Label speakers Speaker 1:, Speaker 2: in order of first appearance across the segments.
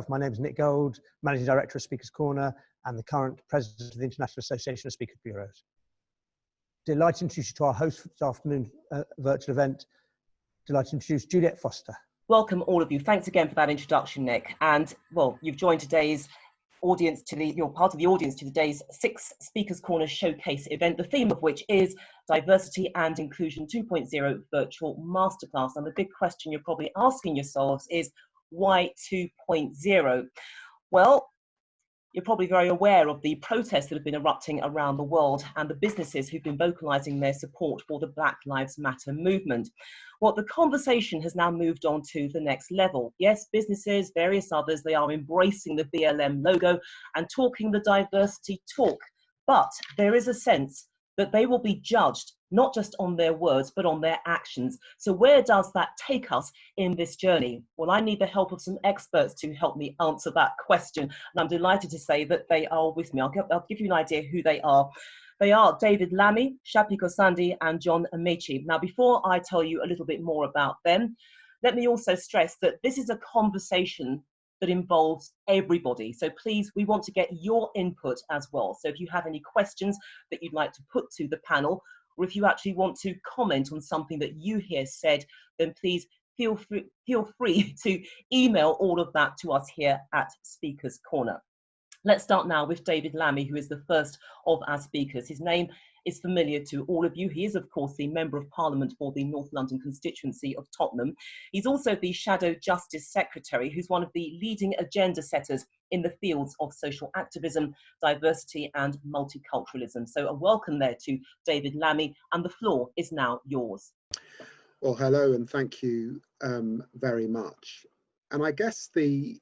Speaker 1: My name is Nick Gold, Managing Director of Speakers Corner and the current President of the International Association of Speakers Bureaus. Delighted to introduce you to our host for this afternoon virtual event. Delighted to introduce Juliette Foster.
Speaker 2: Welcome all of you. Thanks again for that introduction, Nick. And well, you've joined today's audience you're part of the audience to today's 6 Speakers Corner Showcase event, the theme of which is Diversity and Inclusion 2.0 Virtual Masterclass. And the big question you're probably asking yourselves is, why 2.0? Well, you're probably very aware of the protests that have been erupting around the world and the businesses who've been vocalizing their support for the Black Lives Matter movement. Well, the conversation has now moved on to the next level. Yes, businesses, various others, they are embracing the BLM logo and talking the diversity talk. But there is a sense that they will be judged not just on their words, but on their actions. So where does that take us in this journey? Well, I need the help of some experts to help me answer that question. And I'm delighted to say that they are with me. I'll give you an idea who they are. They are David Lammy, Shapi Kosandi, and John Amaechi. Now, before I tell you a little bit more about them, let me also stress that this is a conversation that involves everybody. So please, we want to get your input as well. So if you have any questions that you'd like to put to the panel, or if you actually want to comment on something that you hear said, then please feel free to email all of that to us here at Speakers Corner. Let's start now with David Lammy, who is the first of our speakers. His name is familiar to all of you. He is, of course, the Member of Parliament for the North London constituency of Tottenham. He's also the Shadow Justice Secretary, who's one of the leading agenda setters in the fields of social activism, diversity and multiculturalism. So a welcome there to David Lammy, and the floor is now yours.
Speaker 3: Well, hello, and thank you very much. And I guess the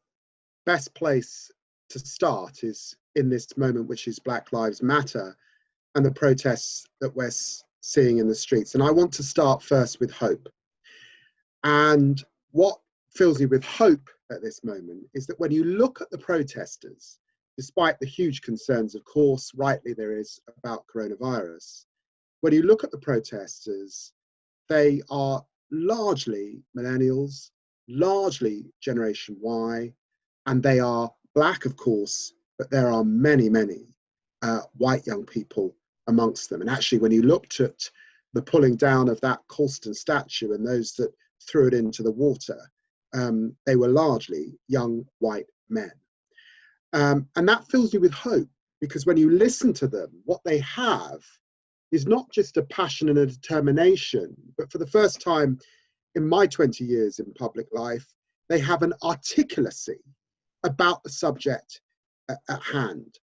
Speaker 3: best place to start is in this moment, which is Black Lives Matter and the protests that we're seeing in the streets. And I want to start first with hope. And what fills me with hope at this moment is that when you look at the protesters, despite the huge concerns, of course, rightly there is about coronavirus, when you look at the protesters, they are largely millennials, largely Generation Y, and they are Black, of course, but there are many, many white young people amongst them. And actually, when you looked at the pulling down of that Colston statue and those that threw it into the water, they were largely young white men. And that fills me with hope, because when you listen to them, what they have is not just a passion and a determination, but for the first time in my 20 years in public life, they have an articulacy about the subject at hand.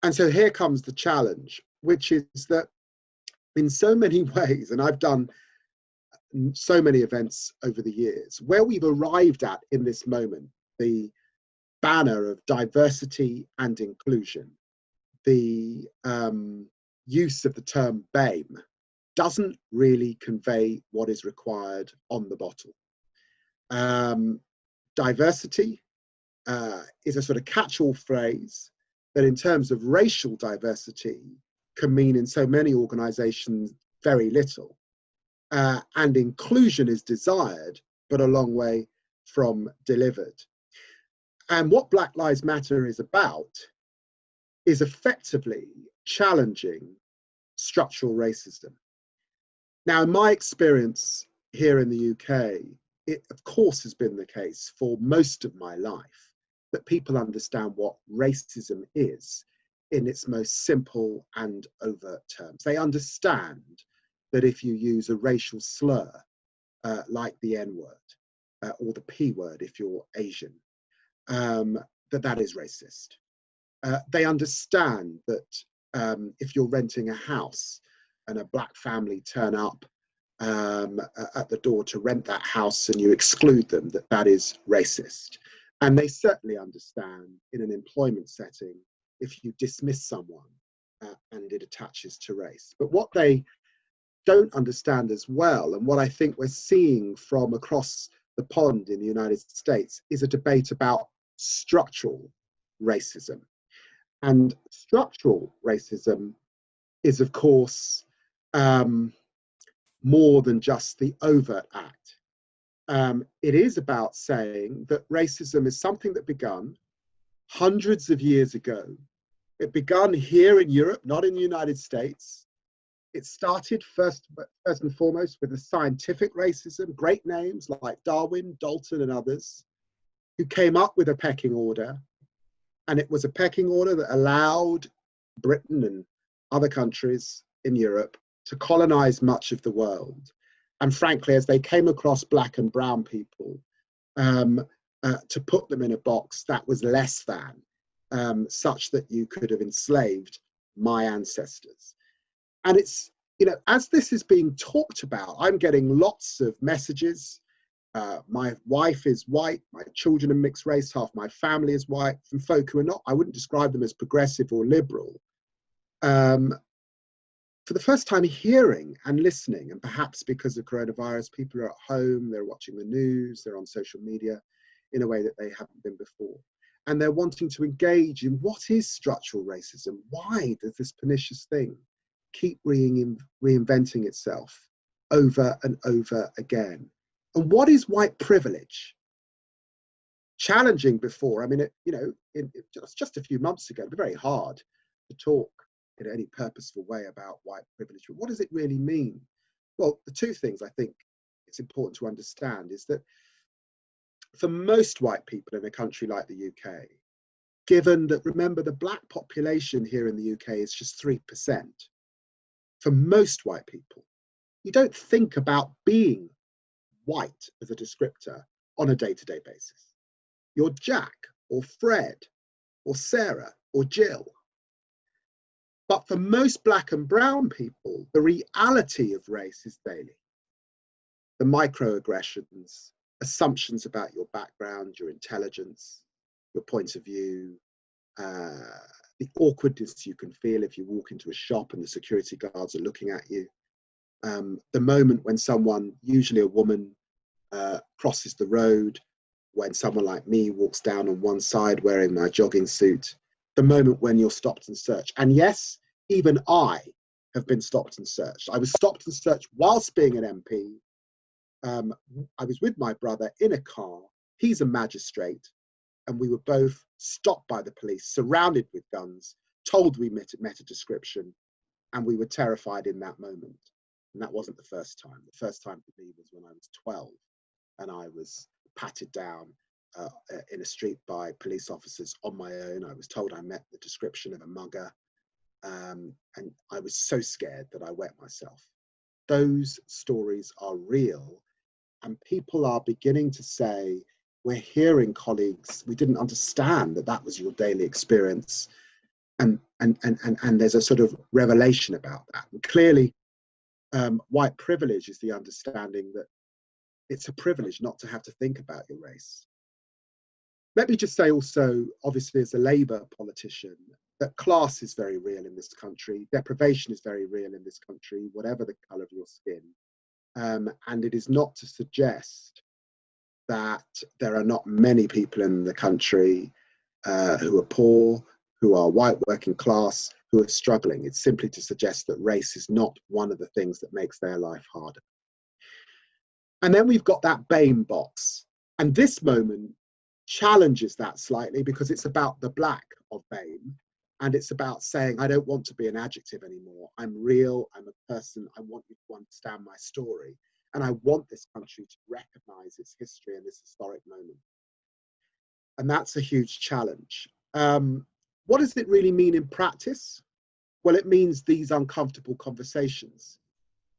Speaker 3: And so here comes the challenge, which is that in so many ways, and I've done so many events over the years, where we've arrived at in this moment, the banner of diversity and inclusion, the use of the term Bahm, doesn't really convey what is required on the bottle. Diversity is a sort of catch-all phrase that in terms of racial diversity can mean in so many organizations very little. And inclusion is desired, but a long way from delivered. And what Black Lives Matter is about is effectively challenging structural racism. Now, in my experience here in the UK, it of course has been the case for most of my life that people understand what racism is in its most simple and overt terms. They understand that if you use a racial slur like the N-word or the P-word if you're Asian, that is racist. They understand that if you're renting a house and a Black family turn up at the door to rent that house and you exclude them, that is racist. And they certainly understand in an employment setting if you dismiss someone and it attaches to race. But what they don't understand as well, and what I think we're seeing from across the pond in the United States, is a debate about structural racism. And structural racism is, of course, more than just the overt act. It is about saying that racism is something that began hundreds of years ago. It began here in Europe, not in the United States. It started first and foremost with a scientific racism, great names like Darwin, Dalton, and others, who came up with a pecking order. And it was a pecking order that allowed Britain and other countries in Europe to colonize much of the world. And frankly, as they came across black and brown people, to put them in a box that was less than, such that you could have enslaved my ancestors. And it's, you know, as this is being talked about, I'm getting lots of messages. My wife is white, my children are mixed race, half my family is white, from folk who are not, I wouldn't describe them as progressive or liberal. For the first time hearing and listening, and perhaps because of coronavirus, people are at home, they're watching the news, they're on social media in a way that they haven't been before. And they're wanting to engage in what is structural racism? Why does this pernicious thing keep reinventing itself over and over again? And what is white privilege? Challenging before, I mean, just a few months ago, it was very hard to talk in any purposeful way about white privilege. But what does it really mean? Well, the two things I think it's important to understand is that for most white people in a country like the UK, given that, remember, the black population here in the UK is just 3%, for most white people, you don't think about being white as a descriptor on a day-to-day basis. You're Jack or Fred or Sarah or Jill. But for most black and brown people, the reality of race is daily. The microaggressions, assumptions about your background, your intelligence, your point of view, the awkwardness you can feel if you walk into a shop and the security guards are looking at you. The moment when someone, usually a woman, crosses the road, when someone like me walks down on one side wearing my jogging suit, the moment when you're stopped and searched. And yes, even I have been stopped and searched. I was stopped and searched whilst being an MP. I was with my brother in a car. He's a magistrate. And we were both stopped by the police, surrounded with guns, told we met a description, and we were terrified in that moment. And that wasn't the first time. The first time for me was when I was 12, and I was patted down in a street by police officers on my own. I was told I met the description of a mugger, and I was so scared that I wet myself. Those stories are real, and people are beginning to say, we're hearing colleagues, we didn't understand that that was your daily experience. And there's a sort of revelation about that. And clearly, white privilege is the understanding that it's a privilege not to have to think about your race. Let me just say also, obviously as a Labour politician, that class is very real in this country. Deprivation is very real in this country, whatever the colour of your skin. And it is not to suggest that there are not many people in the country who are poor, who are white working class, who are struggling. It's simply to suggest that race is not one of the things that makes their life harder. And then we've got that Bahm box. And this moment challenges that slightly because it's about the black of Bahm. And it's about saying, I don't want to be an adjective anymore. I'm real, I'm a person, I want you to understand my story. And I want this country to recognize its history and this historic moment. And that's a huge challenge. What does it really mean in practice? Well, it means these uncomfortable conversations.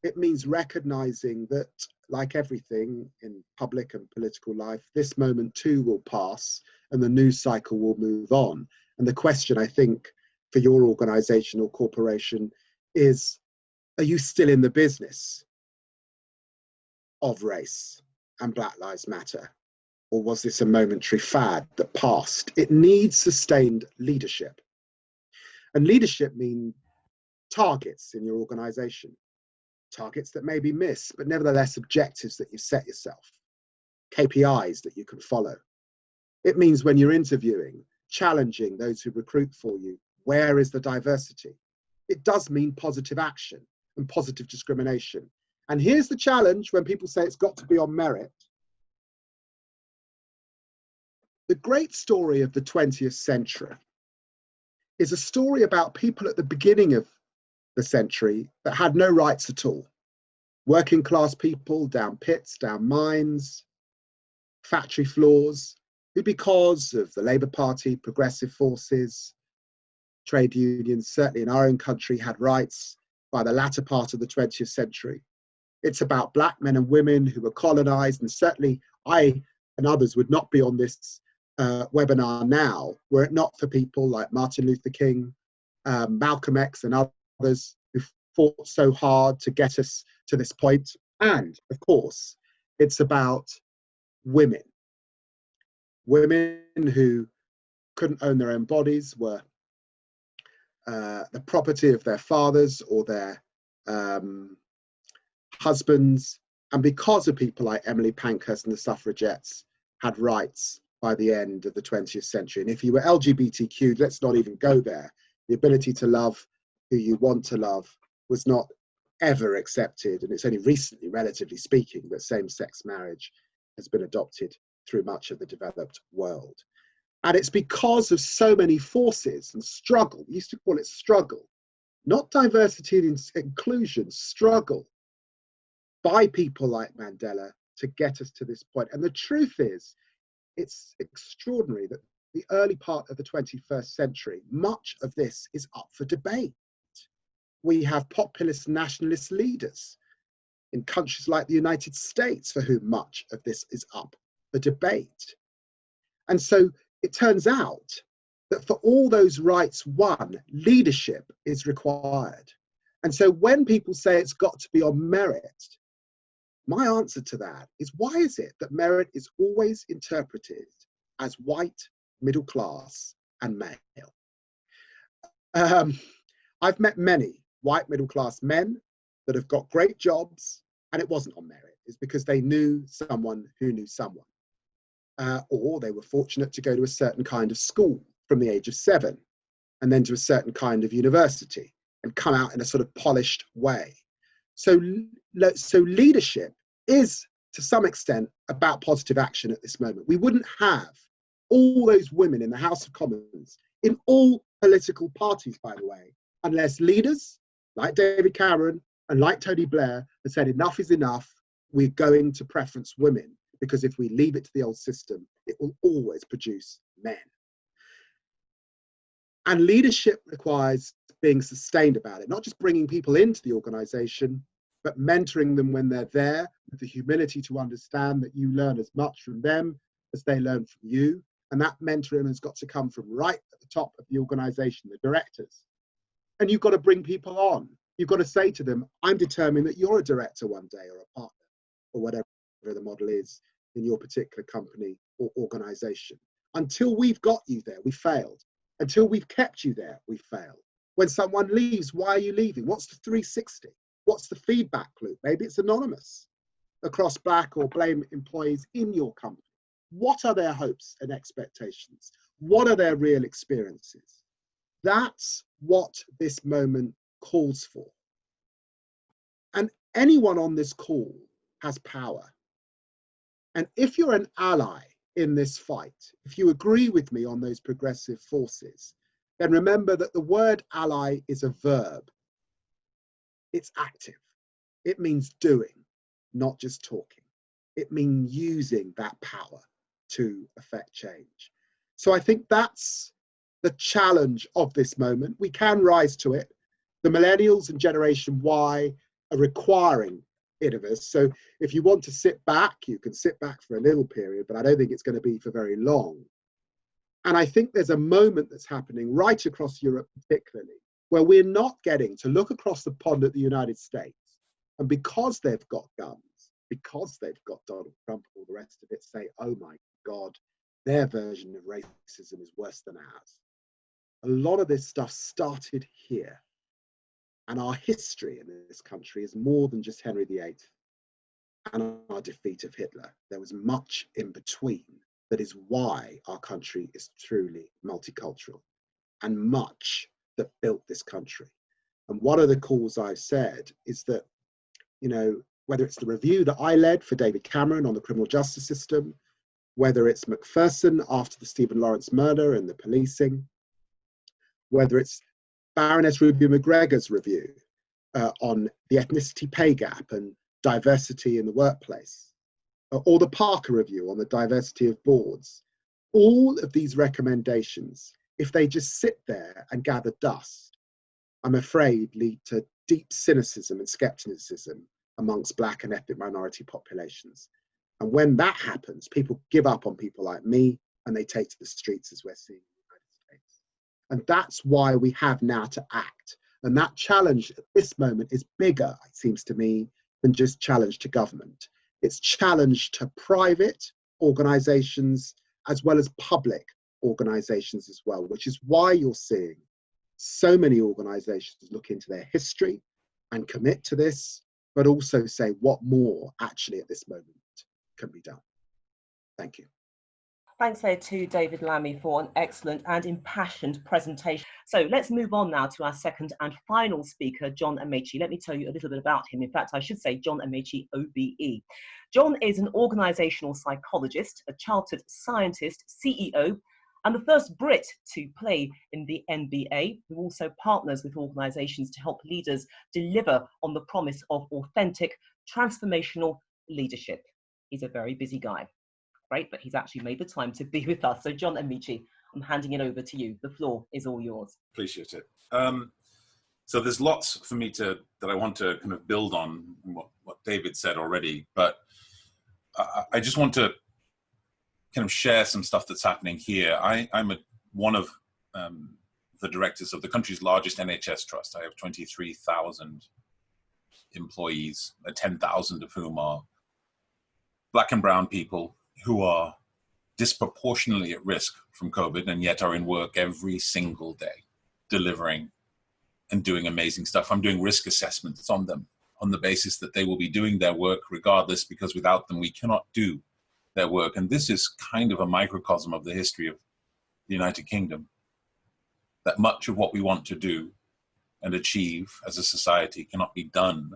Speaker 3: It means recognizing that, like everything in public and political life, this moment too will pass and the news cycle will move on. And the question, I think, for your organization or corporation is, are you still in the business of race and Black Lives Matter? Or was this a momentary fad that passed? It needs sustained leadership. And leadership means targets in your organization. Targets that may be missed, but nevertheless objectives that you set yourself. KPIs that you can follow. It means when you're interviewing, challenging those who recruit for you, where is the diversity? It does mean positive action and positive discrimination. And here's the challenge when people say it's got to be on merit. The great story of the 20th century is a story about people at the beginning of the century that had no rights at all. Working class people down pits, down mines, factory floors, who because of the Labour Party, progressive forces, trade unions, certainly in our own country, had rights by the latter part of the 20th century. It's about black men and women who were colonized, and certainly I and others would not be on this webinar now were it not for people like Martin Luther King, Malcolm X and others who fought so hard to get us to this point. And of course, it's about women. Women who couldn't own their own bodies, were the property of their fathers or their husbands, and because of people like Emily Pankhurst and the suffragettes, had rights by the end of the 20th century. And if you were LGBTQ, let's not even go there. The ability to love who you want to love was not ever accepted, and it's only recently, relatively speaking, that same-sex marriage has been adopted through much of the developed world. And it's because of so many forces and struggle, we used to call it struggle, not diversity and inclusion, struggle by people like Mandela to get us to this point. And the truth is, it's extraordinary that the early part of the 21st century, much of this is up for debate. We have populist nationalist leaders in countries like the United States for whom much of this is up for debate. And so it turns out that for all those rights won, leadership is required. And so when people say it's got to be on merit, my answer to that is, why is it that merit is always interpreted as white, middle class, and male? I've met many white middle class men that have got great jobs, and it wasn't on merit. It's because they knew someone who knew someone. Or they were fortunate to go to a certain kind of school from the age of 7, and then to a certain kind of university, and come out in a sort of polished way. So leadership is, to some extent, about positive action at this moment. We wouldn't have all those women in the House of Commons, in all political parties, by the way, unless leaders like David Cameron and like Tony Blair had said enough is enough, we're going to preference women, because if we leave it to the old system, it will always produce men. And leadership requires being sustained about it, not just bringing people into the organization, but mentoring them when they're there, with the humility to understand that you learn as much from them as they learn from you. And that mentoring has got to come from right at the top of the organization, the directors. And you've got to bring people on. You've got to say to them, I'm determined that you're a director one day, or a partner, or whatever the model is in your particular company or organization. Until we've got you there, we failed. Until we've kept you there, we failed. When someone leaves, why are you leaving? What's the 360? What's the feedback loop? Maybe it's anonymous across black or BLAME employees in your company. What are their hopes and expectations? What are their real experiences? That's what this moment calls for. And anyone on this call has power. And if you're an ally in this fight, if you agree with me on those progressive forces, then remember that the word ally is a verb. It's active. It means doing, not just talking. It means using that power to affect change. So I think that's the challenge of this moment. We can rise to it. The millennials and Generation Y are requiring it of us. So if you want to sit back, you can sit back for a little period, but I don't think it's going to be for very long. And I think there's a moment that's happening right across Europe particularly, where we're not getting to look across the pond at the United States, and because they've got guns, because they've got Donald Trump and all the rest of it, say, oh my God, their version of racism is worse than ours. A lot of this stuff started here. And our history in this country is more than just Henry VIII and our defeat of Hitler. There was much in between. That is why our country is truly multicultural, and much that built this country. And one of the calls I've said is that, you know, whether it's the review that I led for David Cameron on the criminal justice system, whether it's Macpherson after the Stephen Lawrence murder and the policing, whether it's Baroness Ruby McGregor's review on the ethnicity pay gap and diversity in the workplace, or the Parker review on the diversity of boards. All of these recommendations, if they just sit there and gather dust, I'm afraid lead to deep cynicism and skepticism amongst Black and ethnic minority populations. And when that happens, people give up on people like me and they take to the streets, as we're seeing in the United States. And that's why we have now to act. And that challenge at this moment is bigger, it seems to me, than just challenge to government. It's challenge to private organizations as well as public organizations as well, which is why you're seeing so many organizations look into their history and commit to this, but also say what more actually at this moment can be done. Thank you.
Speaker 2: Thanks there to David Lammy for an excellent and impassioned presentation. So let's move on now to our second and final speaker, John Amaechi. Let me tell you a little bit about him. In fact, I should say John Amaechi, OBE. John is an organizational psychologist, a chartered scientist, CEO, and the first Brit to play in the NBA, who also partners with organizations to help leaders deliver on the promise of authentic, transformational leadership. He's a very busy guy. Great, but he's actually made the time to be with us. So John Amaechi, I'm handing it over to you. The floor is all yours.
Speaker 4: Appreciate it. So there's lots for me that I want to kind of build on what David said already, but I just want to kind of share some stuff that's happening here. I'm one of the directors of the country's largest NHS trust. I have 23,000 employees, 10,000 of whom are Black and brown people who are disproportionately at risk from COVID and yet are in work every single day, delivering and doing amazing stuff. I'm doing risk assessments on them on the basis that they will be doing their work regardless, because without them, we cannot do their work. And this is kind of a microcosm of the history of the United Kingdom, that much of what we want to do and achieve as a society cannot be done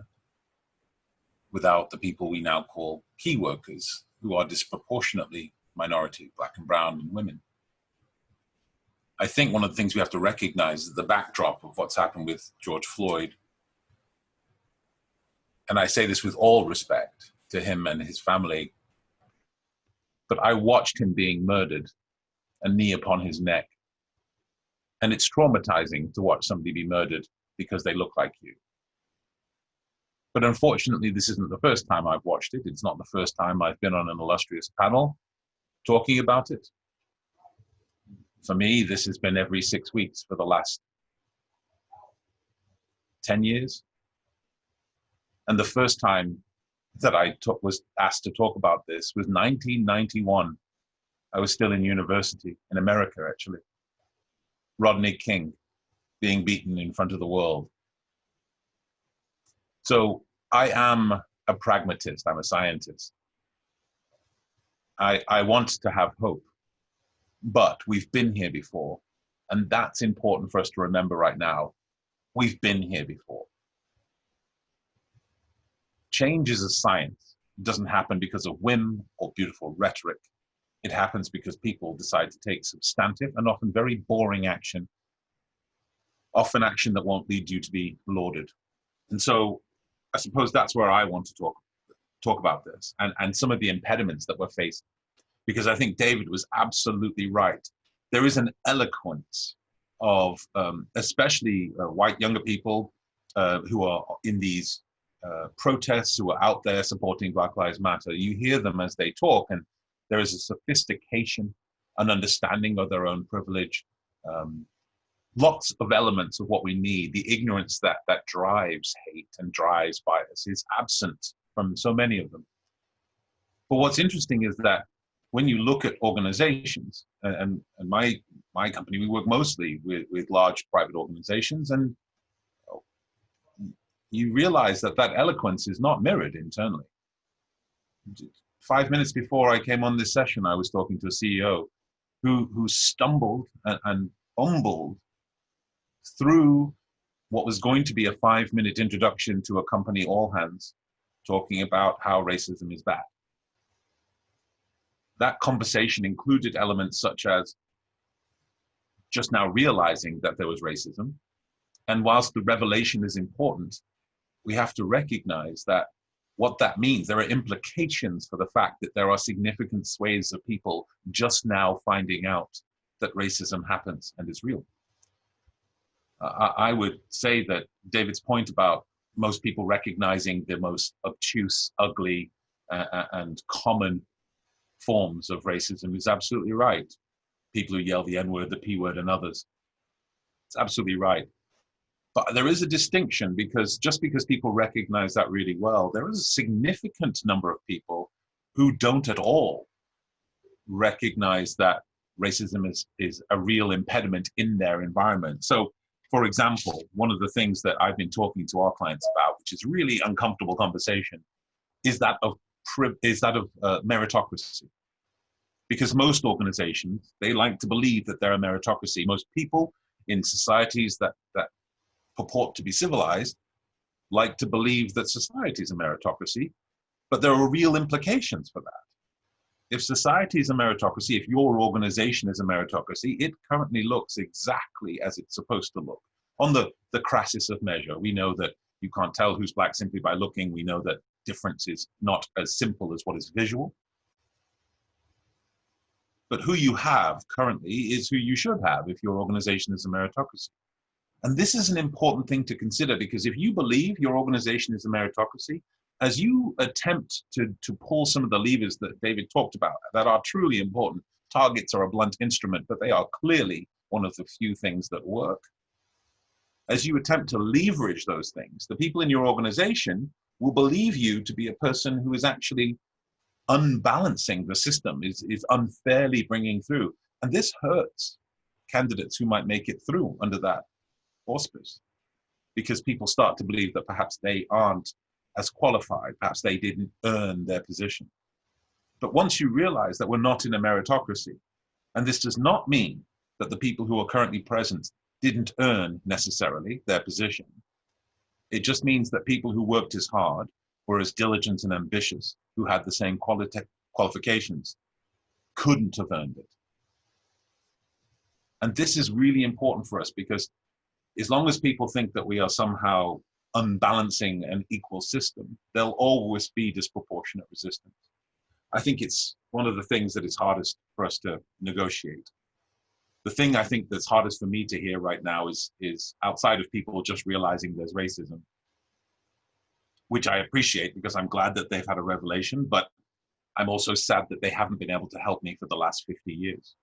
Speaker 4: without the people we now call key workers, who are disproportionately minority, Black and brown and women. I think one of the things we have to recognize is the backdrop of what's happened with George Floyd. And I say this with all respect to him and his family, but I watched him being murdered, a knee upon his neck. And it's traumatizing to watch somebody be murdered because they look like you. But unfortunately, this isn't the first time I've watched it. It's not the first time I've been on an illustrious panel talking about it. For me, this has been every 6 weeks for the last 10 years. And the first time that I was asked to talk about this was 1991. I was still in university, in America, actually. Rodney King being beaten in front of the world. So I am a pragmatist, I'm a scientist. I want to have hope, but we've been here before. And that's important for us to remember right now. We've been here before. Change is a science. It doesn't happen because of whim or beautiful rhetoric. It happens because people decide to take substantive and often very boring action, often action that won't lead you to be lauded. And so I suppose that's where I want to talk about this and some of the impediments that we're facing, because I think David was absolutely right. There is an eloquence of especially white younger people who are in these protests, who are out there supporting Black Lives Matter. You hear them as they talk, and there is a sophistication, an understanding of their own privilege, lots of elements of what we need. The ignorance that drives hate and drives bias is absent from so many of them. But what's interesting is that when you look at organizations, and my company, we work mostly with large private organizations, and you realize that eloquence is not mirrored internally. 5 minutes before I came on this session, I was talking to a CEO who stumbled and fumbled through what was going to be a 5-minute introduction to a company all hands, talking about how racism is bad. that conversation included elements such as just now realizing that there was racism. And whilst the revelation is important, we have to recognize that what that means, there are implications for the fact that there are significant swathes of people just now finding out that racism happens and is real. I would say that David's point about most people recognizing the most obtuse, ugly, and common forms of racism is absolutely right. People who yell the N-word, the P-word, and others. It's absolutely right. But there is a distinction, because just because people recognize that really well, there is a significant number of people who don't at all recognize that racism is a real impediment in their environment. So, for example, one of the things that I've been talking to our clients about, which is really uncomfortable conversation, is that of meritocracy. Because most organizations, they like to believe that they're a meritocracy. Most people in societies that purport to be civilized like to believe that society is a meritocracy, but there are real implications for that. If society is a meritocracy, if your organization is a meritocracy, it currently looks exactly as it's supposed to look. On the crassest of measure, we know that you can't tell who's black simply by looking. We know that difference is not as simple as what is visual. But who you have currently is who you should have if your organization is a meritocracy. And this is an important thing to consider, because if you believe your organization is a meritocracy, as you attempt to pull some of the levers that David talked about that are truly important, targets are a blunt instrument, but they are clearly one of the few things that work. As you attempt to leverage those things, the people in your organization will believe you to be a person who is actually unbalancing the system, is unfairly bringing through. And this hurts candidates who might make it through under that auspice, because people start to believe that perhaps they aren't as qualified, perhaps they didn't earn their position. But once you realize that we're not in a meritocracy, and this does not mean that the people who are currently present didn't earn necessarily their position, it just means that people who worked as hard, were as diligent and ambitious, who had the same qualifications, couldn't have earned it. And this is really important for us, because as long as people think that we are somehow unbalancing an equal system, there'll always be disproportionate resistance. I think it's one of the things that is hardest for us to negotiate. The thing I think that's hardest for me to hear right now is outside of people just realizing there's racism, which I appreciate because I'm glad that they've had a revelation, but I'm also sad that they haven't been able to help me for the last 50 years.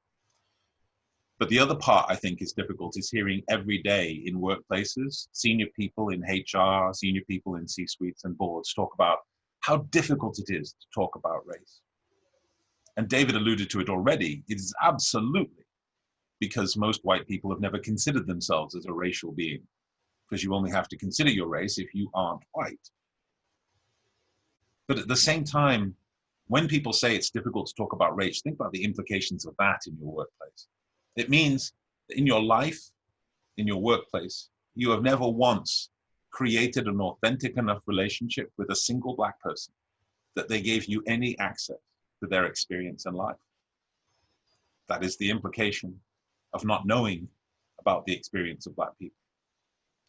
Speaker 4: But the other part I think is difficult is hearing every day in workplaces, senior people in HR, senior people in C-suites and boards talk about how difficult it is to talk about race. And David alluded to it already. It is absolutely because most white people have never considered themselves as a racial being, because you only have to consider your race if you aren't white. But at the same time, when people say it's difficult to talk about race, think about the implications of that in your workplace. It means that in your life, in your workplace, you have never once created an authentic enough relationship with a single black person that they gave you any access to their experience in life. That is the implication of not knowing about the experience of black people.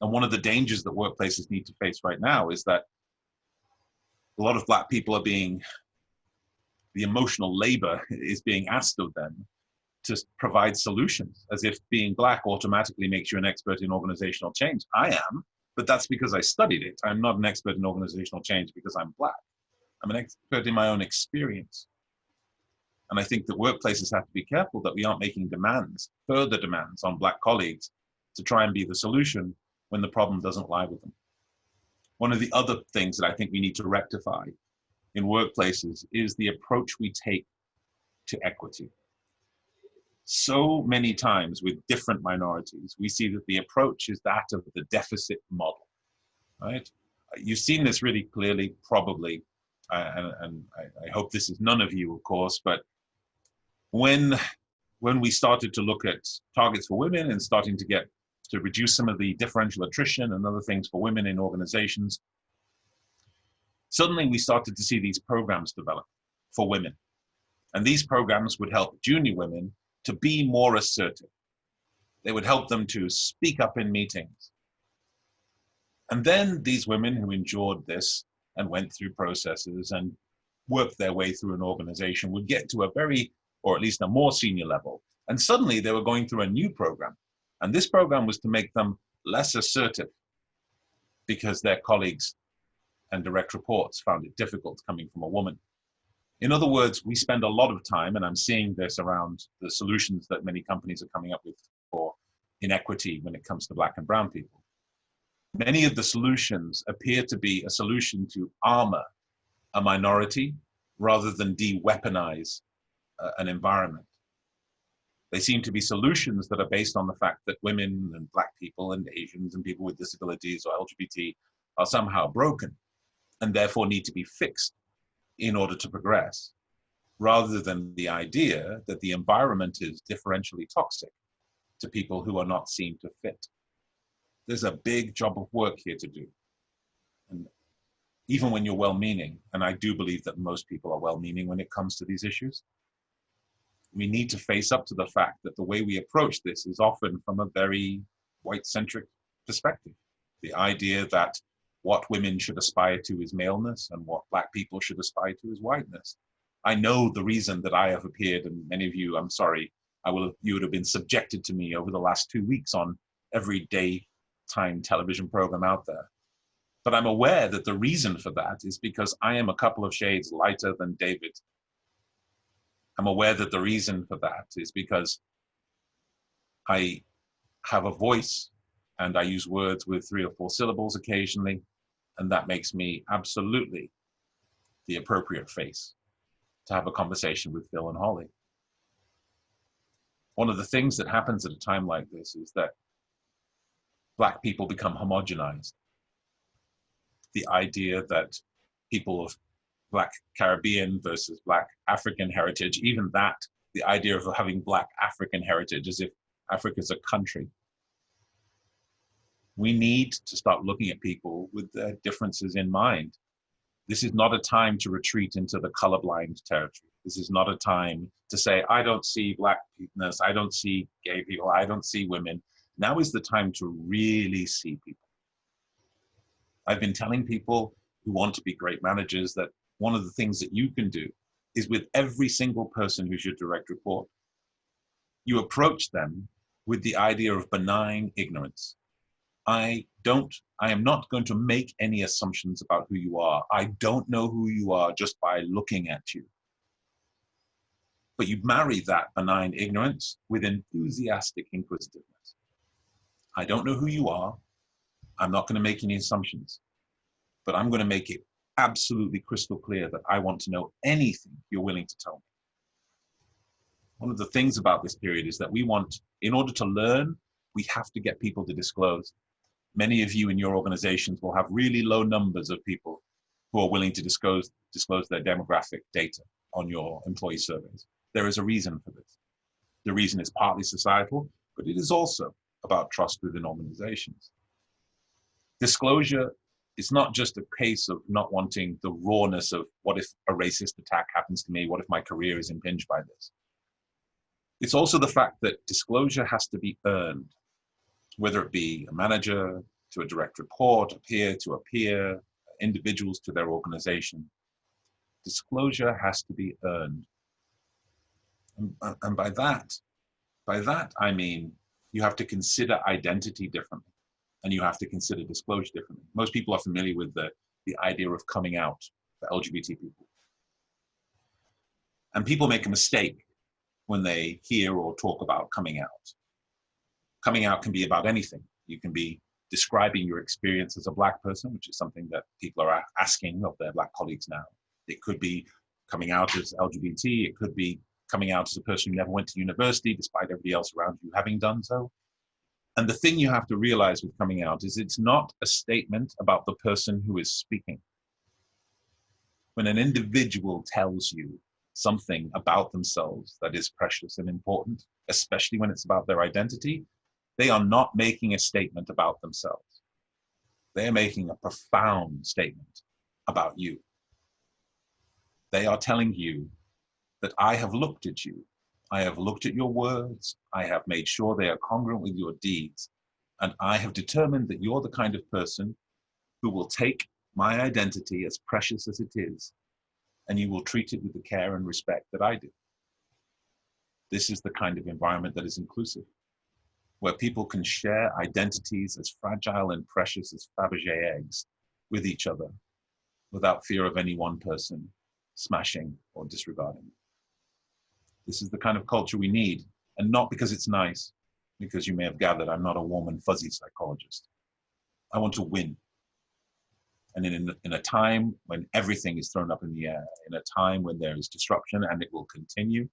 Speaker 4: And one of the dangers that workplaces need to face right now is that a lot of black people are the emotional labor is being asked of them to provide solutions, as if being black automatically makes you an expert in organizational change. I am, but that's because I studied it. I'm not an expert in organizational change because I'm black. I'm an expert in my own experience. And I think that workplaces have to be careful that we aren't making demands, further demands on black colleagues to try and be the solution when the problem doesn't lie with them. One of the other things that I think we need to rectify in workplaces is the approach we take to equity. So many times with different minorities, we see that the approach is that of the deficit model, right? You've seen this really clearly, probably, and I hope this is none of you, of course, but when we started to look at targets for women and starting to reduce some of the differential attrition and other things for women in organizations, suddenly we started to see these programs develop for women. And these programs would help junior women to be more assertive. They would help them to speak up in meetings. And then these women who endured this and went through processes and worked their way through an organization would get to a very, or at least a more senior level. And suddenly they were going through a new program. And this program was to make them less assertive because their colleagues and direct reports found it difficult coming from a woman. In other words, we spend a lot of time, and I'm seeing this around the solutions that many companies are coming up with for inequity when it comes to Black and brown people. Many of the solutions appear to be a solution to armor a minority rather than de-weaponize an environment. They seem to be solutions that are based on the fact that women and Black people and Asians and people with disabilities or LGBT are somehow broken and therefore need to be fixed in order to progress, rather than the idea that the environment is differentially toxic to people who are not seen to fit. There's a big job of work here to do. And even when you're well-meaning, and I do believe that most people are well-meaning when it comes to these issues, we need to face up to the fact that the way we approach this is often from a very white-centric perspective. The idea that what women should aspire to is maleness and what Black people should aspire to is whiteness. I know the reason that I have appeared, and many of you, I'm sorry, you would have been subjected to me over the last 2 weeks on every daytime television program out there. But I'm aware that the reason for that is because I am a couple of shades lighter than David. I'm aware that the reason for that is because I have a voice and I use words with 3 or 4 syllables occasionally, and that makes me absolutely the appropriate face to have a conversation with Phil and Holly. One of the things that happens at a time like this is that Black people become homogenized. The idea that people of Black Caribbean versus Black African heritage, even that, the idea of having Black African heritage as if Africa is a country. We need to start looking at people with their differences in mind. This is not a time to retreat into the colorblind territory. This is not a time to say, I don't see Blackness, I don't see gay people, I don't see women. Now is the time to really see people. I've been telling people who want to be great managers that one of the things that you can do is with every single person who's your direct report, you approach them with the idea of benign ignorance. I am not going to make any assumptions about who you are. I don't know who you are just by looking at you. But you marry that benign ignorance with enthusiastic inquisitiveness. I don't know who you are. I'm not going to make any assumptions, but I'm going to make it absolutely crystal clear that I want to know anything you're willing to tell me. One of the things about this period is that we want, in order to learn, we have to get people to disclose. Many of you in your organizations will have really low numbers of people who are willing to disclose their demographic data on your employee surveys. There is a reason for this. The reason is partly societal, but it is also about trust within organizations. Disclosure is not just a case of not wanting the rawness of what if a racist attack happens to me, what if my career is impinged by this. It's also the fact that disclosure has to be earned, whether it be a manager to a direct report, a peer to a peer, individuals to their organization. Disclosure has to be earned. And by that I mean you have to consider identity differently and you have to consider disclosure differently. Most people are familiar with the idea of coming out for LGBT people. And people make a mistake when they hear or talk about coming out. Coming out can be about anything. You can be describing your experience as a Black person, which is something that people are asking of their Black colleagues now. It could be coming out as LGBT. It could be coming out as a person who never went to university, despite everybody else around you having done so. And the thing you have to realize with coming out is it's not a statement about the person who is speaking. When an individual tells you something about themselves that is precious and important, especially when it's about their identity, they are not making a statement about themselves. They are making a profound statement about you. They are telling you that I have looked at you. I have looked at your words. I have made sure they are congruent with your deeds. And I have determined that you're the kind of person who will take my identity, as precious as it is, and you will treat it with the care and respect that I do. This is the kind of environment that is inclusive, where people can share identities as fragile and precious as Fabergé eggs with each other without fear of any one person smashing or disregarding. This is the kind of culture we need, and not because it's nice, because you may have gathered I'm not a warm and fuzzy psychologist. I want to win. And in a time when everything is thrown up in the air, in a time when there is disruption and it will continue,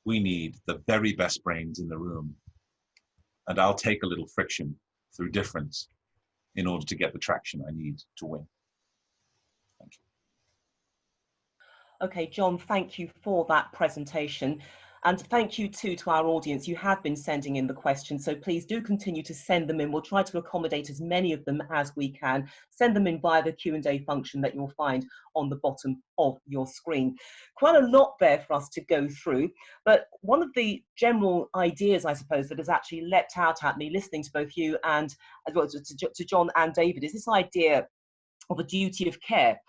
Speaker 4: we need the very best brains in the room. And I'll take a little friction through difference in order to get the traction I need to win. Thank you.
Speaker 2: Okay, John, thank you for that presentation. And thank you too to our audience. You have been sending in the questions, so please do continue to send them in. We'll try to accommodate as many of them as we can. Send them in via the Q&A function that you'll find on the bottom of your screen. Quite a lot there for us to go through, but one of the general ideas, I suppose, that has actually leapt out at me listening to both you and as well to John and David is this idea of a duty of care.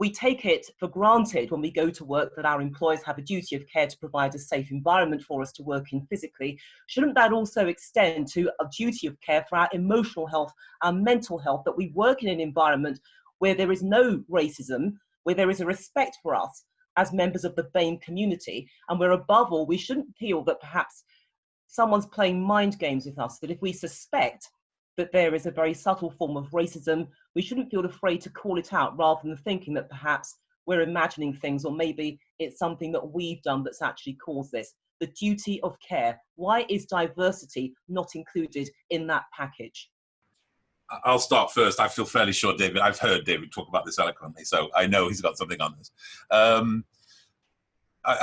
Speaker 2: We take it for granted when we go to work that our employers have a duty of care to provide a safe environment for us to work in physically. Shouldn't that also extend to a duty of care for our emotional health, our mental health, that we work in an environment where there is no racism, where there is a respect for us as members of the Bahm community, and where above all, we shouldn't feel that perhaps someone's playing mind games with us, that if we suspect that there is a very subtle form of racism, we shouldn't feel afraid to call it out rather than thinking that perhaps we're imagining things, or maybe it's something that we've done that's actually caused this. The duty of care. Why is diversity not included in that package?
Speaker 4: I'll start first. I feel fairly sure I've heard David talk about this eloquently, so I know he's got something on this. I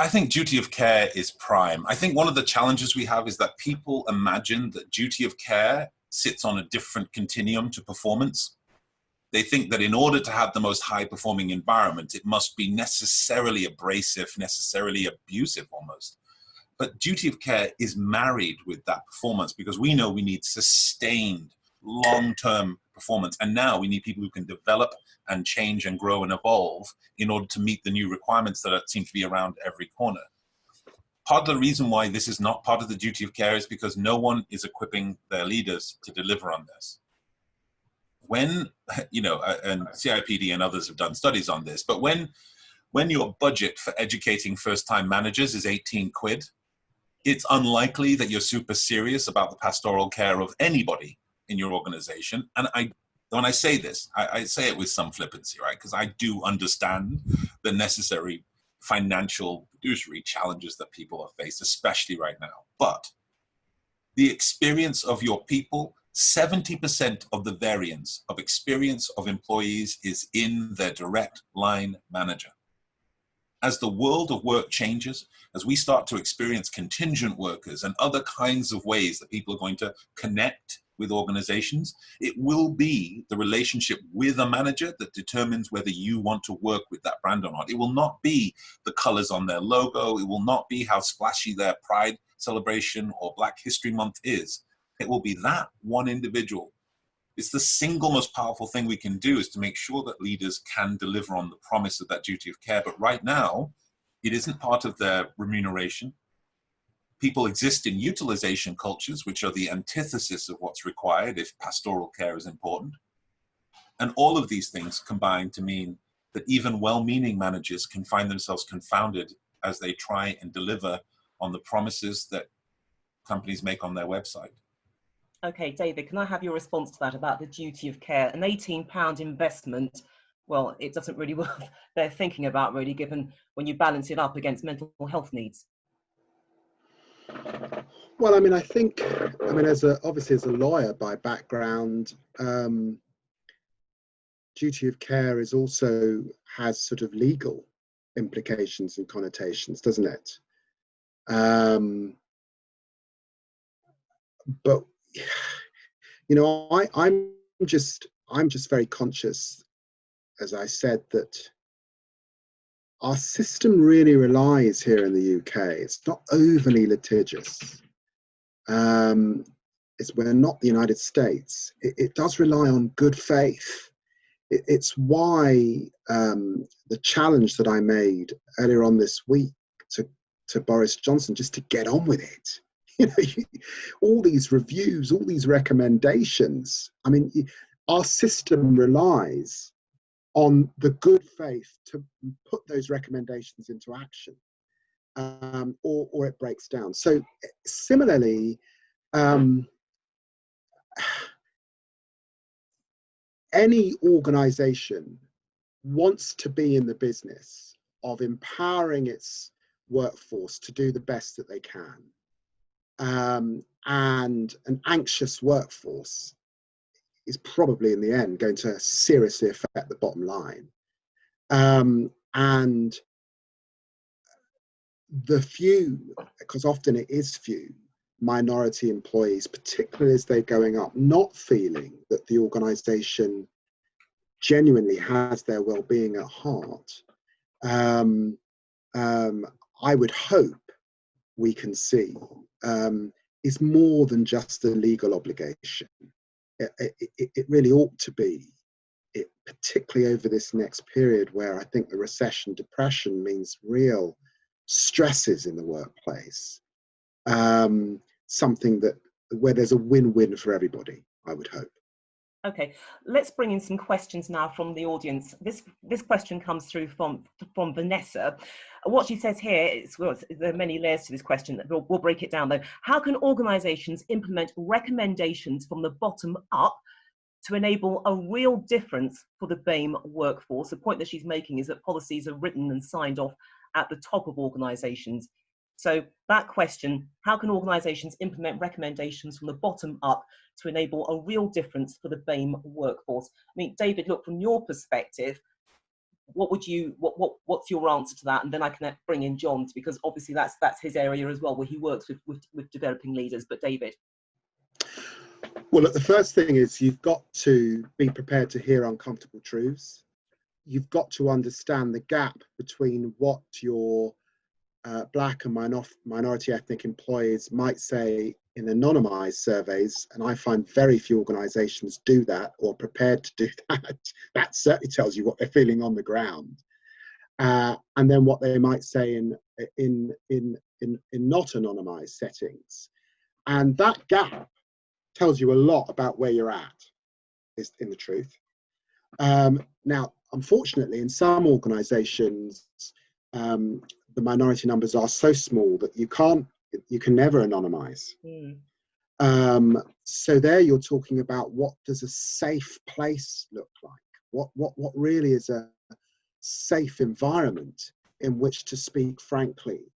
Speaker 4: think duty of care is prime. I think one of the challenges we have is that people imagine that duty of care sits on a different continuum to performance. They think that in order to have the most high-performing environment, it must be necessarily abrasive, necessarily abusive almost. But duty of care is married with that performance, because we know we need sustained, long-term performance. And now we need people who can develop and change and grow and evolve in order to meet the new requirements that seem to be around every corner. Part of the reason why this is not part of the duty of care is because no one is equipping their leaders to deliver on this. When, and CIPD and others have done studies on this, but when your budget for educating first-time managers is 18 quid, it's unlikely that you're super serious about the pastoral care of anybody in your organization. And when I say this, I say it with some flippancy, right? Because I do understand the necessary financial fiduciary challenges that people have faced, especially right now. But the experience of your people, 70% of the variance of experience of employees is in their direct line manager. As the world of work changes, as we start to experience contingent workers and other kinds of ways that people are going to connect with organizations, it will be the relationship with a manager that determines whether you want to work with that brand or not. It will not be the colors on their logo. It will not be how splashy their Pride celebration or Black History Month is. It will be that one individual. It's the single most powerful thing we can do, is to make sure that leaders can deliver on the promise of that duty of care. But right now, it isn't part of their remuneration. People exist in utilization cultures, which are the antithesis of what's required if pastoral care is important. And all of these things combine to mean that even well-meaning managers can find themselves confounded as they try and deliver on the promises that companies make on their website.
Speaker 2: Okay, David, can I have your response to that about the duty of care? An £18 investment, well, it doesn't really worth their thinking about, really, given when you balance it up against mental health needs.
Speaker 3: Well, I think obviously as a lawyer by background, duty of care has sort of legal implications and connotations, doesn't it? But I'm just very conscious, as I said, that our system really relies here in the UK. It's not overly litigious. We're not the United States. It does rely on good faith. It's why the challenge that I made earlier on this week to Boris Johnson, just to get on with it. You know, all these reviews, all these recommendations. I mean, our system relies on the good faith to put those recommendations into action, or it breaks down. So similarly, any organization wants to be in the business of empowering its workforce to do the best that they can. And an anxious workforce is probably in the end going to seriously affect the bottom line. And the few, because often it is few, minority employees, particularly as they're going up, not feeling that the organization genuinely has their well-being at heart, I would hope we can see is more than just a legal obligation. It really ought to be, particularly over this next period where I think the recession, depression means real stresses in the workplace. Something where there's a win-win for everybody, I would hope.
Speaker 2: Okay, let's bring in some questions now from the audience. This question comes through from Vanessa. What she says here is, well, there are many layers to this question. We'll break it down though. How can organisations implement recommendations from the bottom up to enable a real difference for the BAME workforce? The point that she's making is that policies are written and signed off at the top of organisations. So that question, how can organisations implement recommendations from the bottom up to enable a real difference for the BAME workforce? I mean, David, look, from your perspective, what's your answer to that? And then I can bring in John's, because obviously that's his area as well, where he works with developing leaders. But David.
Speaker 3: Well, look, the first thing is you've got to be prepared to hear uncomfortable truths. You've got to understand the gap between what your Black and minority ethnic employees might say in anonymized surveys, and I find very few organizations do that or prepared to do that. That certainly tells you what they're feeling on the ground. And then what they might say in not anonymized settings. And that gap tells you a lot about where you're at, is in the truth. Now, unfortunately, in some organizations, the minority numbers are so small that you can never anonymize. So there you're talking about, what does a safe place look like? What really is a safe environment in which to speak frankly?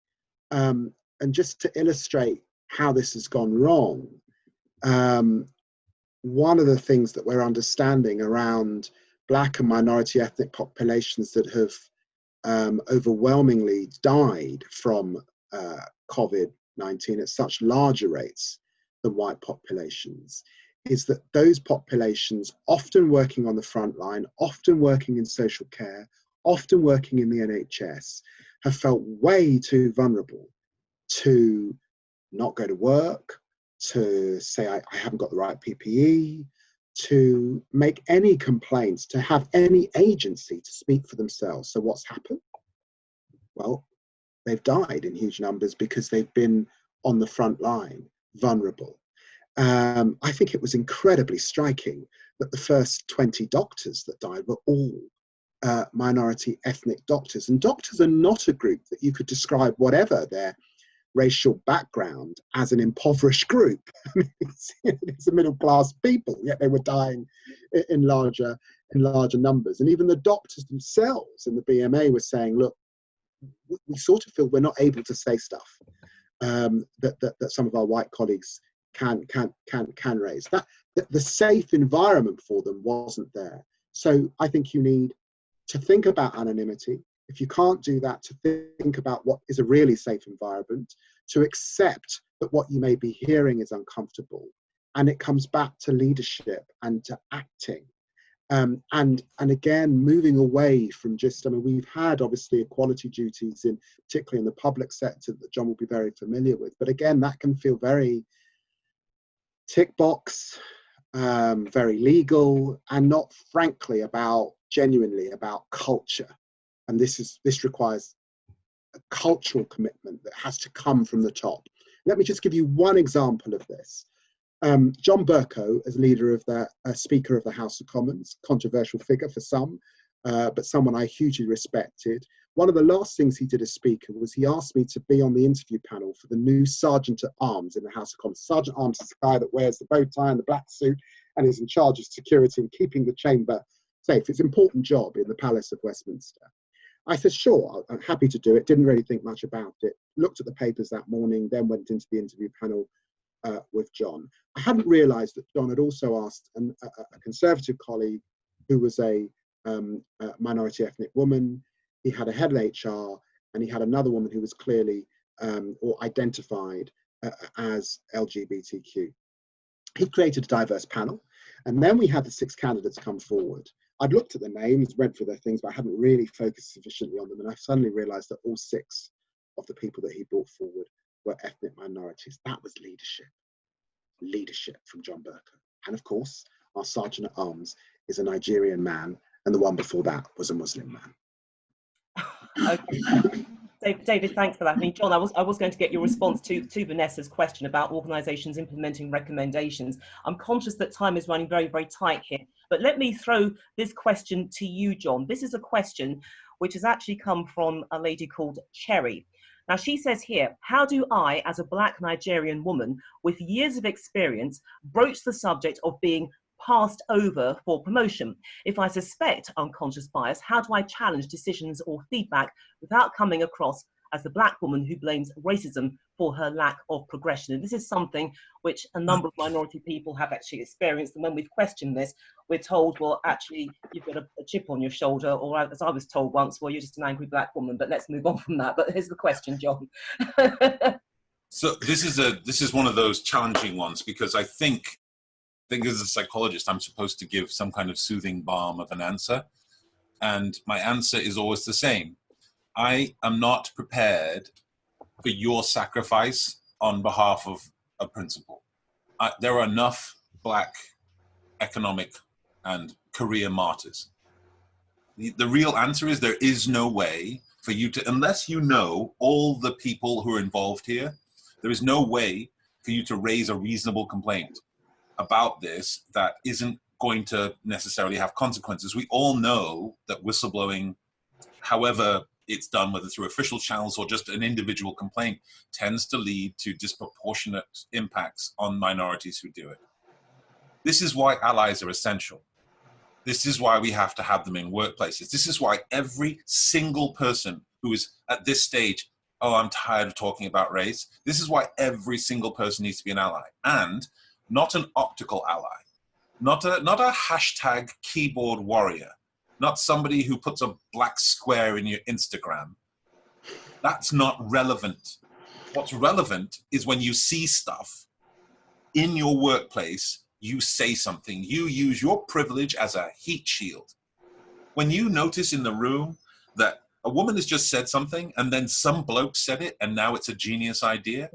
Speaker 3: And just to illustrate how this has gone wrong, one of the things that we're understanding around Black and minority ethnic populations that have overwhelmingly died from COVID-19 at such larger rates than white populations, is that those populations, often working on the front line, often working in social care, often working in the NHS, have felt way too vulnerable to not go to work, to say I haven't got the right PPE, to make any complaints, to have any agency to speak for themselves. So what's happened? Well, they've died in huge numbers because they've been on the front line, vulnerable. I think it was incredibly striking that the first 20 doctors that died were all minority ethnic doctors. And doctors are not a group that you could describe, whatever their racial background, as an impoverished group. I mean, it's a middle class people, yet they were dying in larger numbers. And even the doctors themselves in the BMA were saying, look, we sort of feel we're not able to say stuff that some of our white colleagues can raise. That the safe environment for them wasn't there. So I think you need to think about anonymity. If you can't do that, to think about what is a really safe environment, to accept that what you may be hearing is uncomfortable. And it comes back to leadership and to acting. And again, moving away from just, I mean, we've had obviously equality duties in, particularly in the public sector, that John will be very familiar with. But again, that can feel very tick box, very legal, and not frankly genuinely about culture. And this requires a cultural commitment that has to come from the top. Let me just give you one example of this. John Bercow, as leader of the Speaker of the House of Commons, controversial figure for some, but someone I hugely respected. One of the last things he did as Speaker was he asked me to be on the interview panel for the new Sergeant at Arms in the House of Commons. Sergeant at Arms is the guy that wears the bow tie and the black suit and is in charge of security and keeping the chamber safe. It's an important job in the Palace of Westminster. I said, sure, I'm happy to do it. Didn't really think much about it. Looked at the papers that morning, then went into the interview panel with John. I hadn't realised that John had also asked a Conservative colleague who was a minority ethnic woman. He had a head of HR, and he had another woman who was clearly or identified as LGBTQ. He created a diverse panel, and then we had the 6 candidates come forward. I'd looked at the names, read through their things, but I hadn't really focused sufficiently on them, and I suddenly realised that all 6 of the people that he brought forward were ethnic minorities. That was leadership from John Bercow. And of course, our Sergeant at Arms is a Nigerian man, and the one before that was a Muslim man.
Speaker 2: Okay. David, thanks for that. I mean, John, I was going to get your response to Vanessa's question about organisations implementing recommendations. I'm conscious that time is running very, very tight here, but let me throw this question to you, John. This is a question which has actually come from a lady called Cherry. Now, she says here, how do I, as a Black Nigerian woman with years of experience, broach the subject of being passed over for promotion? If I suspect unconscious bias, how do I challenge decisions or feedback without coming across as the Black woman who blames racism for her lack of progression? And this is something which a number of minority people have actually experienced. And when we've questioned this, we're told, well, actually, you've got a chip on your shoulder, or as I was told once, well, you're just an angry Black woman. But let's move on from that. But here's the question, John.
Speaker 4: So this is one of those challenging ones, because I think as a psychologist, I'm supposed to give some kind of soothing balm of an answer. And my answer is always the same. I am not prepared for your sacrifice on behalf of a principle. There are enough Black economic and career martyrs. The real answer is there is no way for you to, unless you know all the people who are involved here, there is no way for you to raise a reasonable complaint about this that isn't going to necessarily have consequences. We all know that whistleblowing, however it's done, whether through official channels or just an individual complaint, tends to lead to disproportionate impacts on minorities who do it. This is why allies are essential. This is why we have to have them in workplaces. This is why every single person who is at this stage, oh, I'm tired of talking about race. This is why every single person needs to be an ally, and not an optical ally, not a hashtag keyboard warrior, not somebody who puts a black square in your Instagram. That's not relevant. What's relevant is when you see stuff in your workplace, you say something. You use your privilege as a heat shield. When you notice in the room that a woman has just said something and then some bloke said it and now it's a genius idea,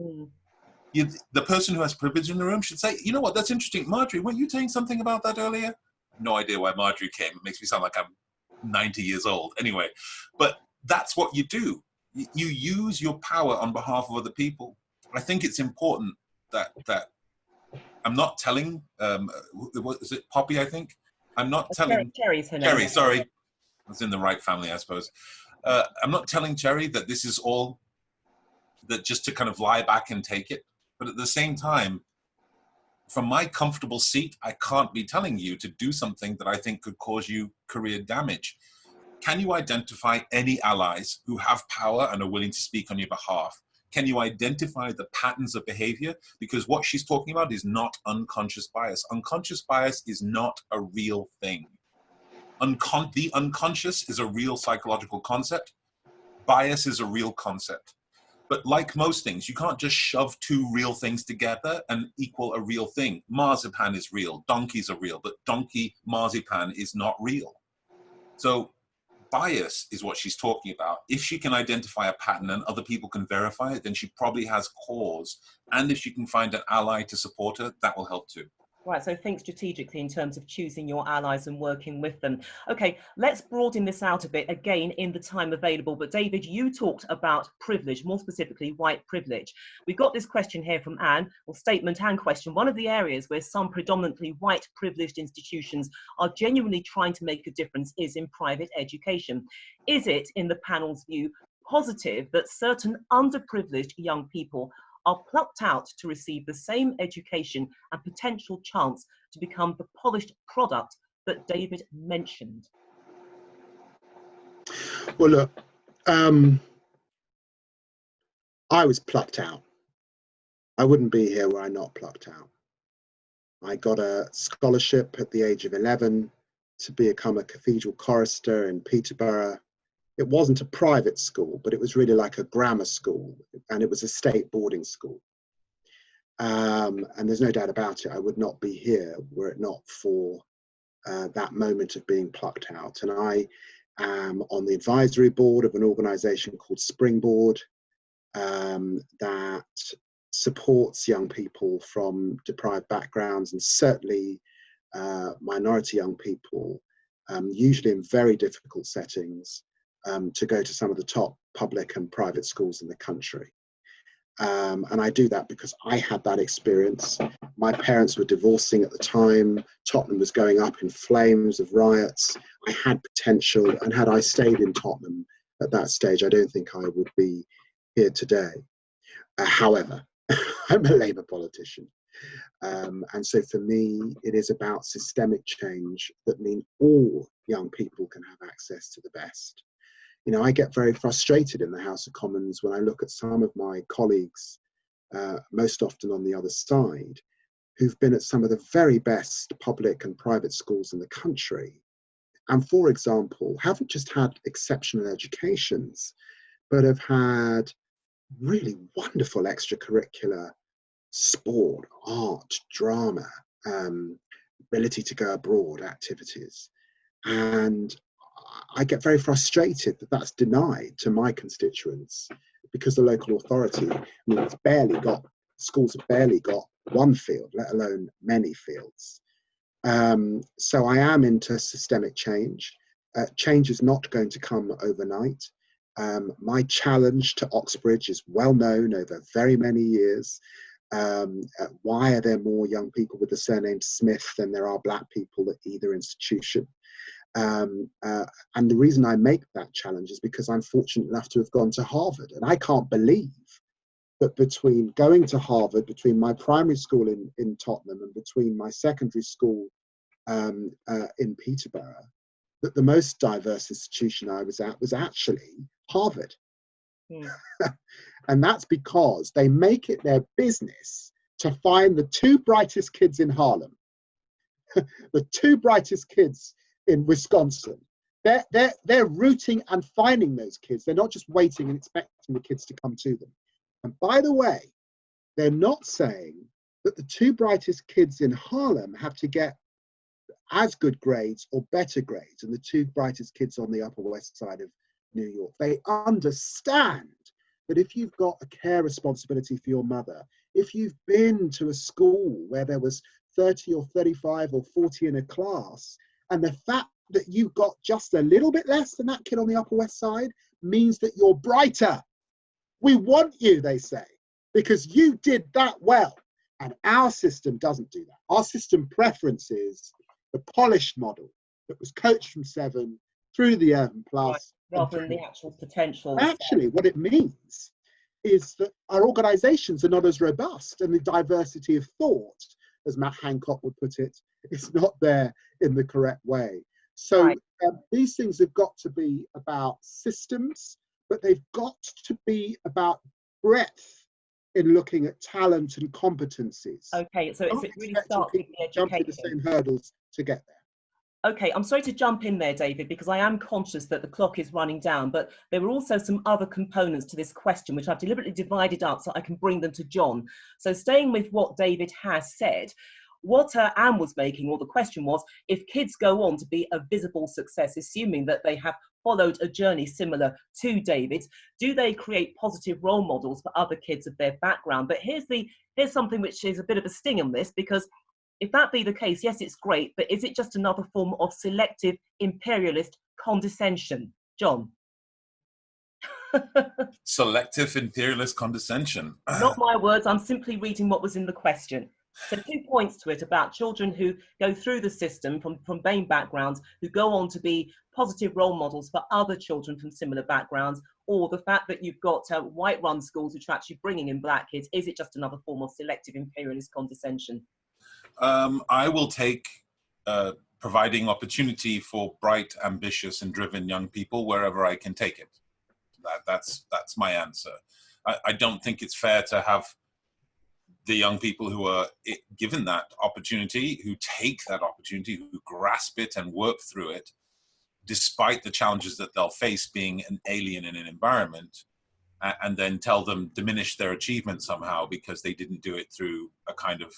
Speaker 4: the person who has privilege in the room should say, you know what, that's interesting. Marjorie, weren't you saying something about that earlier? No idea why Marjorie came. It makes me sound like I'm 90 years old. Anyway, but that's what you do. You use your power on behalf of other people. I think it's important that I'm not telling, what is it, Poppy, I think? I'm not telling...
Speaker 2: Cherry's her name.
Speaker 4: Cherry, sorry. I was in the right family, I suppose. I'm not telling Cherry that this is all, that just to kind of lie back and take it. But at the same time, from my comfortable seat, I can't be telling you to do something that I think could cause you career damage. Can you identify any allies who have power and are willing to speak on your behalf? Can you identify the patterns of behavior? Because what she's talking about is not unconscious bias. Unconscious bias is not a real thing. The unconscious is a real psychological concept. Bias is a real concept. But like most things, you can't just shove two real things together and equal a real thing. Marzipan is real, donkeys are real, but donkey marzipan is not real. So bias is what she's talking about. If she can identify a pattern and other people can verify it, then she probably has cause. And if she can find an ally to support her, that will help too.
Speaker 2: Right, so think strategically in terms of choosing your allies and working with them. Okay, let's broaden this out a bit again in the time available. But David, you talked about privilege, more specifically white privilege. We've got this question here from Anne, or statement and question. One of the areas where some predominantly white privileged institutions are genuinely trying to make a difference is in private education. Is it, in the panel's view, positive that certain underprivileged young people are plucked out to receive the same education and potential chance to become the polished product that David mentioned?
Speaker 3: Well, look, I was plucked out. I wouldn't be here were I not plucked out. I got a scholarship at the age of 11 to become a cathedral chorister in Peterborough. It wasn't a private school, but it was really like a grammar school, and it was a state boarding school. And there's no doubt about it, I would not be here were it not for that moment of being plucked out. And I am on the advisory board of an organisation called Springboard that supports young people from deprived backgrounds, and certainly minority young people, usually in very difficult settings, to go to some of the top public and private schools in the country. And I do that because I had that experience. My parents were divorcing at the time. Tottenham was going up in flames of riots. I had potential, and had I stayed in Tottenham at that stage, I don't think I would be here today. However, I'm a Labour politician. And so for me, it is about systemic change that means all young people can have access to the best. You know, I get very frustrated in the House of Commons when I look at some of my colleagues, most often on the other side, who've been at some of the very best public and private schools in the country. And for example, haven't just had exceptional educations, but have had really wonderful extracurricular sport, art, drama, ability to go abroad activities. And I get very frustrated that that's denied to my constituents because the local authority, I mean, schools have barely got one field, let alone many fields. So I am into systemic change. Change is not going to come overnight. My challenge to Oxbridge is well known over very many years. Why are there more young people with the surname Smith than there are black people at either institution? And the reason I make that challenge is because I'm fortunate enough to have gone to Harvard, and I can't believe that between going to Harvard, between my primary school in Tottenham and between my secondary school in Peterborough, that the most diverse institution I was at was actually Harvard. And that's because they make it their business to find the two brightest kids in Harlem, the two brightest kids in Wisconsin. They're rooting and finding those kids. They're not just waiting and expecting the kids to come to them. And by the way, they're not saying that the two brightest kids in Harlem have to get as good grades or better grades than the two brightest kids on the Upper West Side of New York. They understand that if you've got a care responsibility for your mother, if you've been to a school where there was 30 or 35 or 40 in a class, and the fact that you've got just a little bit less than that kid on the Upper West Side means that you're brighter. We want you, they say, because you did that well. And our system doesn't do that. Our system preferences the polished model that was coached from 7 through the Urban Plus.
Speaker 2: Right, rather than the actual potential.
Speaker 3: Actually, what it means is that our organizations are not as robust, and the diversity of thought, as Matt Hancock would put it, is not there in the correct way. So
Speaker 2: right.
Speaker 3: These things have got to be about systems, but they've got to be about breadth in looking at talent and competencies.
Speaker 2: Okay, so it really starts with the education.
Speaker 3: Jump through the same hurdles to get there.
Speaker 2: Okay, I'm sorry to jump in there, David, because I am conscious that the clock is running down, but there were also some other components to this question, which I've deliberately divided up so I can bring them to John. So staying with what David has said, what Anne was making, or the question was, if kids go on to be a visible success, assuming that they have followed a journey similar to David's, do they create positive role models for other kids of their background? But here's something which is a bit of a sting on this, because if that be the case, yes, it's great, but is it just another form of selective imperialist condescension? John?
Speaker 4: Selective imperialist condescension.
Speaker 2: Not my words, I'm simply reading what was in the question. So 2 points to it about children who go through the system from Bahm backgrounds, who go on to be positive role models for other children from similar backgrounds, or the fact that you've got white-run schools which are actually bringing in black kids. Is it just another form of selective imperialist condescension?
Speaker 4: I will take providing opportunity for bright, ambitious, and driven young people wherever I can take it. That's my answer. I don't think it's fair to have the young people who are given that opportunity, who take that opportunity, who grasp it and work through it, despite the challenges that they'll face being an alien in an environment, and then tell them diminish their achievement somehow because they didn't do it through a kind of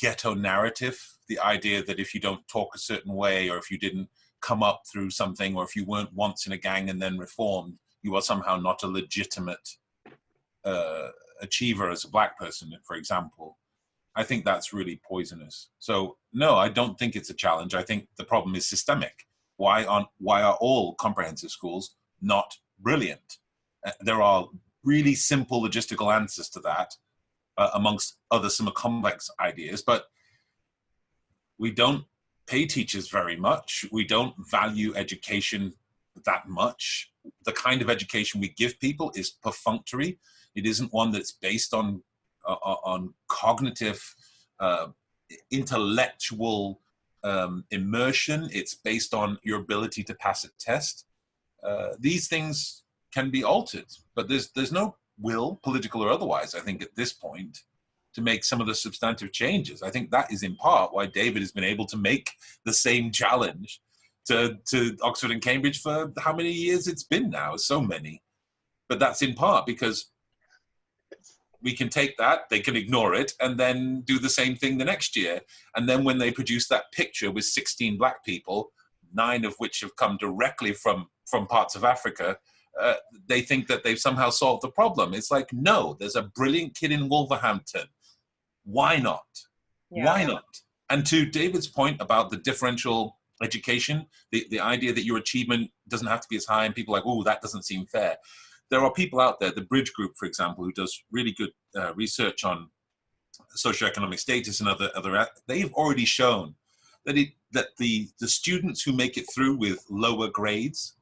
Speaker 4: ghetto narrative. The idea that if you don't talk a certain way, or if you didn't come up through something, or if you weren't once in a gang and then reformed, you are somehow not a legitimate achiever as a black person, for example. I think that's really poisonous. So no, I don't think it's a challenge. I think the problem is systemic. Why are all comprehensive schools not brilliant? There are really simple logistical answers to that, amongst other some complex ideas, but we don't pay teachers very much. We don't value education that much. The kind of education we give people is perfunctory. It isn't one that's based on cognitive, intellectual immersion. It's based on your ability to pass a test. These things can be altered, but there's no will, political or otherwise, I think, at this point, to make some of the substantive changes. I think that is in part why David has been able to make the same challenge to Oxford and Cambridge for how many years it's been now, so many. But that's in part because we can take that, they can ignore it, and then do the same thing the next year. And then when they produce that picture with 16 black people, 9 of which have come directly from parts of Africa, they think that they've somehow solved the problem. It's like, no, there's a brilliant kid in Wolverhampton. Why not? Yeah. Why not? And to David's point about the differential education, the idea that your achievement doesn't have to be as high, and people are like, oh, that doesn't seem fair. There are people out there, the Bridge Group, for example, who does really good research on socioeconomic status and other they've already shown that the students who make it through with lower grades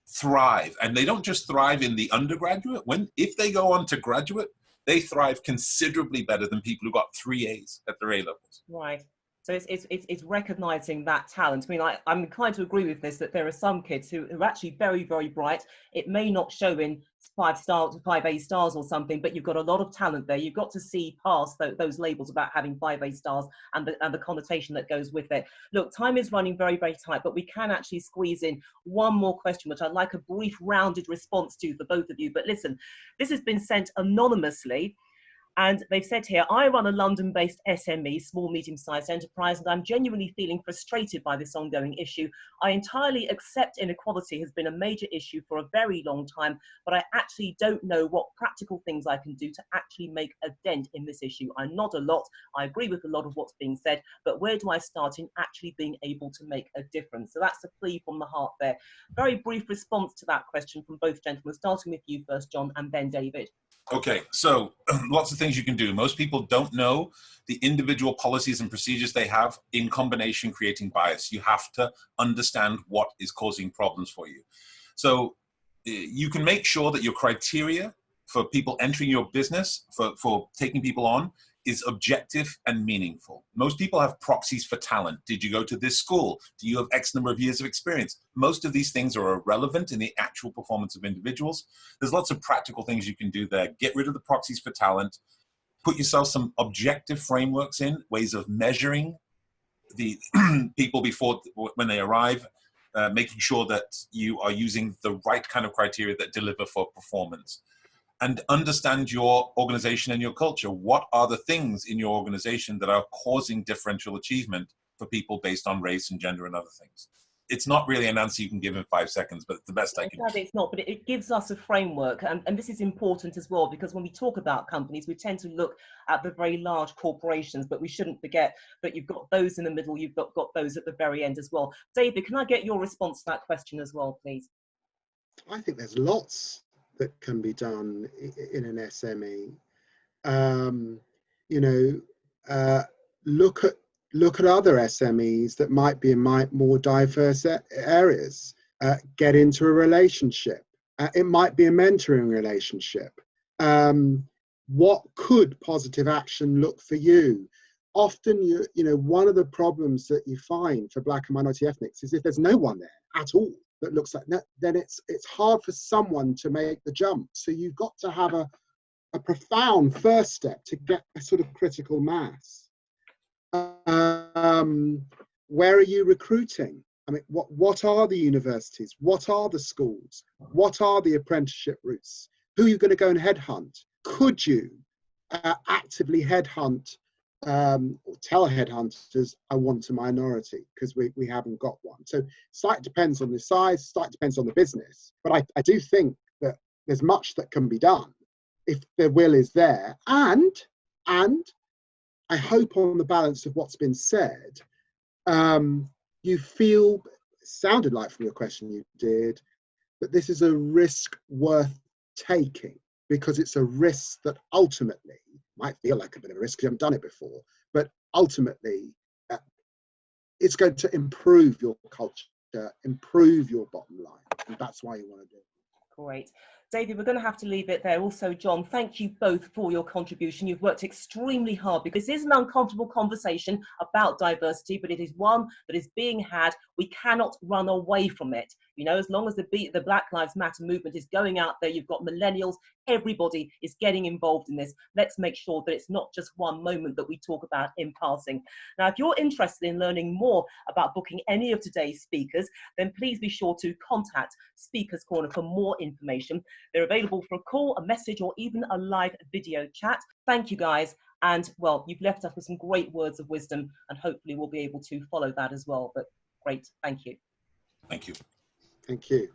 Speaker 4: thrive, and they don't just thrive in the undergraduate. If they go on to graduate, they thrive considerably better than people who got 3 A's at their A levels.
Speaker 2: Right. So it's recognizing that talent. I mean, I'm inclined to agree with this, that there are some kids who are actually very, very bright. It may not show in 5 A stars or something, but you've got a lot of talent there. You've got to see past those labels about having 5 A stars and the connotation that goes with it. Look, time is running very, very tight, but we can actually squeeze in one more question, which I'd like a brief rounded response to for both of you. But listen, this has been sent anonymously. And they've said here, I run a London-based SME, small, medium-sized enterprise, and I'm genuinely feeling frustrated by this ongoing issue. I entirely accept inequality has been a major issue for a very long time, but I actually don't know what practical things I can do to actually make a dent in this issue. I nod a lot, I agree with a lot of what's being said, but where do I start in actually being able to make a difference? So that's a plea from the heart there. Very brief response to that question from both gentlemen, starting with you first, John, and then David.
Speaker 4: Okay, so lots of things you can do. Most people don't know the individual policies and procedures they have in combination creating bias. You have to understand what is causing problems for you. So you can make sure that your criteria for people entering your business, for taking people on, is objective and meaningful. Most people have proxies for talent. Did you go to this school? Do you have X number of years of experience? Most of these things are irrelevant in the actual performance of individuals. There's lots of practical things you can do there. Get rid of the proxies for talent. Put yourself some objective frameworks in, ways of measuring the people before, when they arrive, making sure that you are using the right kind of criteria that deliver for performance. And understand your organization and your culture. What are the things in your organization that are causing differential achievement for people based on race and gender and other things? It's not really an answer you can give in 5 seconds, but it's the best I can do.
Speaker 2: It's not, but it gives us a framework. And this is important as well, because when we talk about companies, we tend to look at the very large corporations, but we shouldn't forget that you've got those in the middle, you've got those at the very end as well. David, can I get your response to that question as well, please?
Speaker 3: I think there's lots that can be done in an SME. You know, look at other SMEs that might be in more diverse areas. Get into a relationship. It might be a mentoring relationship. What could positive action look for you? Often, you know, one of the problems that you find for Black and minority ethnics is if there's no one there at all that looks like that, then it's hard for someone to make the jump. So you've got to have a profound first step to get a sort of critical mass. Where are you recruiting? I mean, what are the universities? What are the schools? What are the apprenticeship routes? Who are you going to go and headhunt? Could you actively headhunt or tell headhunters, I want a minority, because we haven't got one? So slightly depends on the size, slightly depends on the business. But I do think that there's much that can be done if the will is there. And I hope on the balance of what's been said, you feel, sounded like from your question you did, that this is a risk worth taking, because it's a risk that ultimately might feel like a bit of a risk because you haven't done it before, but ultimately it's going to improve your culture, improve your bottom line, and that's why you want to do it.
Speaker 2: Great. David, we're going to have to leave it there. Also, John, thank you both for your contribution. You've worked extremely hard, because this is an uncomfortable conversation about diversity, but it is one that is being had. We cannot run away from it. You know, as long as the Black Lives Matter movement is going out there, you've got millennials, everybody is getting involved in this. Let's make sure that it's not just one moment that we talk about in passing. Now, if you're interested in learning more about booking any of today's speakers, then please be sure to contact Speakers Corner for more information. They're available for a call, a message, or even a live video chat. Thank you, guys. And, well, you've left us with some great words of wisdom, and hopefully we'll be able to follow that as well. But great. Thank you.
Speaker 4: Thank you.
Speaker 3: Thank you.